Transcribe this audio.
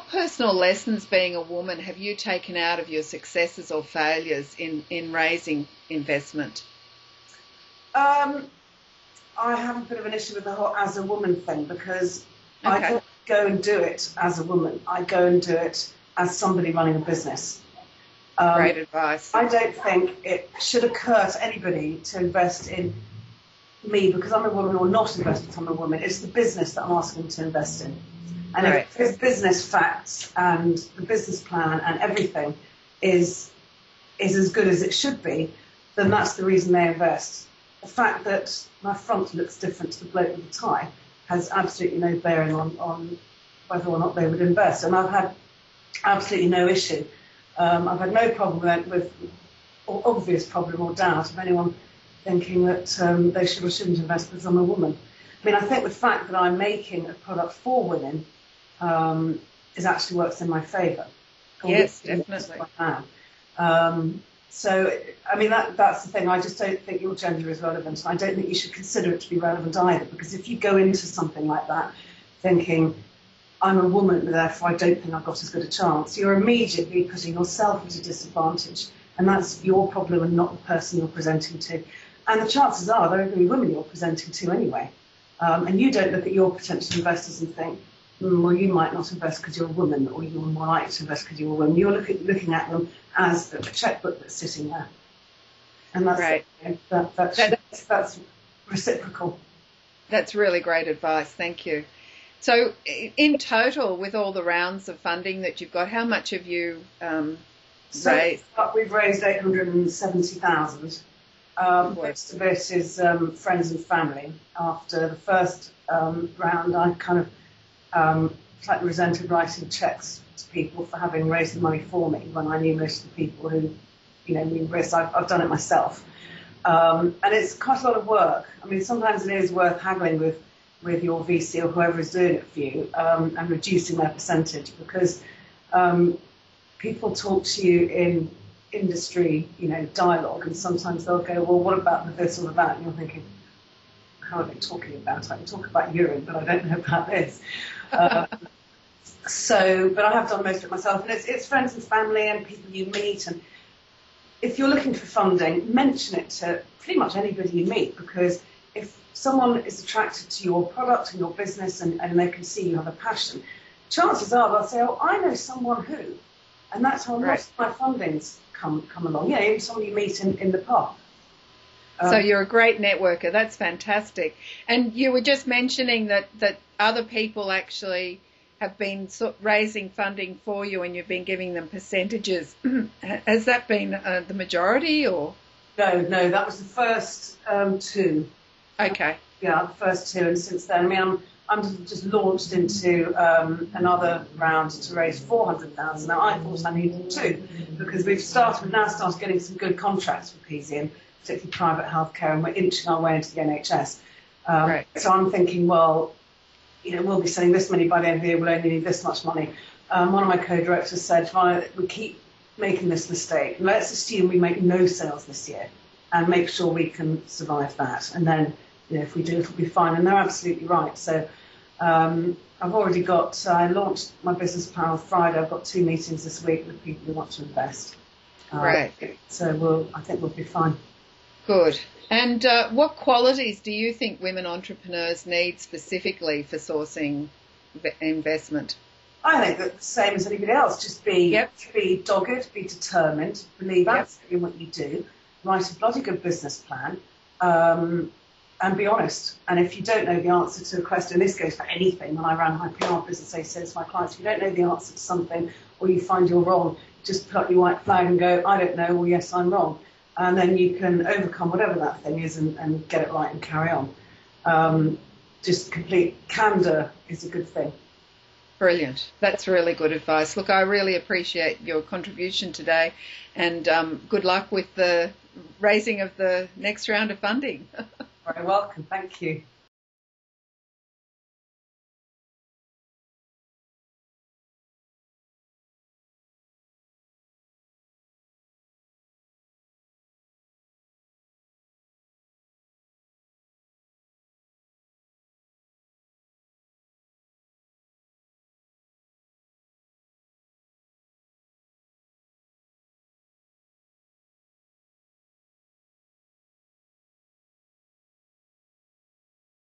What personal lessons, being a woman, have you taken out of your successes or failures in raising investment? Um, I have a bit of an issue with the whole as a woman thing because I Okay, don't go and do it as a woman. I go and do it as somebody running a business. Um, great advice. I don't think it should occur to anybody to invest in me because I'm a woman or not invest because I'm a woman. It's the business that I'm asking them to invest in. And Great. if his business facts and the business plan and everything is as good as it should be, then that's the reason they invest. The fact that my front looks different to the bloke with the tie has absolutely no bearing on whether or not they would invest. And I've had absolutely no issue. I've had no problem with or obvious problem or doubt of anyone thinking that they should or shouldn't invest because I'm a woman. I mean, I think the fact that I'm making a product for women is actually works in my favour. Yes, definitely. So, I mean, that's the thing. I just don't think your gender is relevant. I don't think you should consider it to be relevant either, because if you go into something like that thinking, I'm a woman, therefore I don't think I've got as good a chance, you're immediately putting yourself at a disadvantage, and that's your problem and not the person you're presenting to. And the chances are there are going to be women you're presenting to anyway. And you don't look at your potential investors and think, well, you might not invest because you're a woman, or you're more likely to invest because you're a woman. You're looking at them as a checkbook that's sitting there. And that's, Right. that's reciprocal. That's really great advice. Thank you. So, in total, with all the rounds of funding that you've got, how much have you raised? We've raised 870,000. Most of it is friends and family. After the first round, I kind of slightly resented writing cheques to people for having raised the money for me when I knew most of the people who, knew risk. I've done it myself. And it's quite a lot of work. I mean, sometimes it is worth haggling with your VC or whoever is doing it for you and reducing their percentage, because people talk to you in industry, dialogue, and sometimes they'll go, well, what about this or that? And you're thinking, how are they talking about? I can talk about urine, but I don't know about this. But I have done most of it myself, and it's friends and family and people you meet. And if you're looking for funding, mention it to pretty much anybody you meet, because if someone is attracted to your product and your business and they can see you have a passion, chances are they'll say, oh, I know someone who, and that's how most of my fundings come along. Even someone you meet in the park. So you're a great networker. That's fantastic. And you were just mentioning that other people actually have been raising funding for you, and you've been giving them percentages. Has that been the majority, or? No, that was the first two. Okay. Yeah, the first two, and since then, I mean, I'm just launched into another round to raise 400,000. Now, I thought I needed two, because we've now started getting some good contracts with PZM, particularly private healthcare, and we're inching our way into the NHS. So I'm thinking, well, we'll be selling this many by the end of the year, we'll only need this much money. One of my co-directors said, Giovanna, we keep making this mistake. Let's assume we make no sales this year and make sure we can survive that. And then, if we do, it'll be fine. And they're absolutely right. So I've already I launched my business plan on Friday. I've got 2 meetings this week with people who want to invest. Right. So I think we'll be fine. Good. And what qualities do you think women entrepreneurs need specifically for sourcing investment? I think that the same as anybody else. Just be dogged, be determined, believe absolutely in what you do, write a bloody good business plan, and be honest. And if you don't know the answer to a question, this goes for anything. When I ran my PR business, I said to my clients, if you don't know the answer to something or you find you're wrong, just put up your white flag and go, I don't know, or yes, I'm wrong. And then you can overcome whatever that thing is and get it right and carry on. Just complete candour is a good thing. Brilliant. That's really good advice. Look, I really appreciate your contribution today, and good luck with the raising of the next round of funding. Very welcome. Thank you.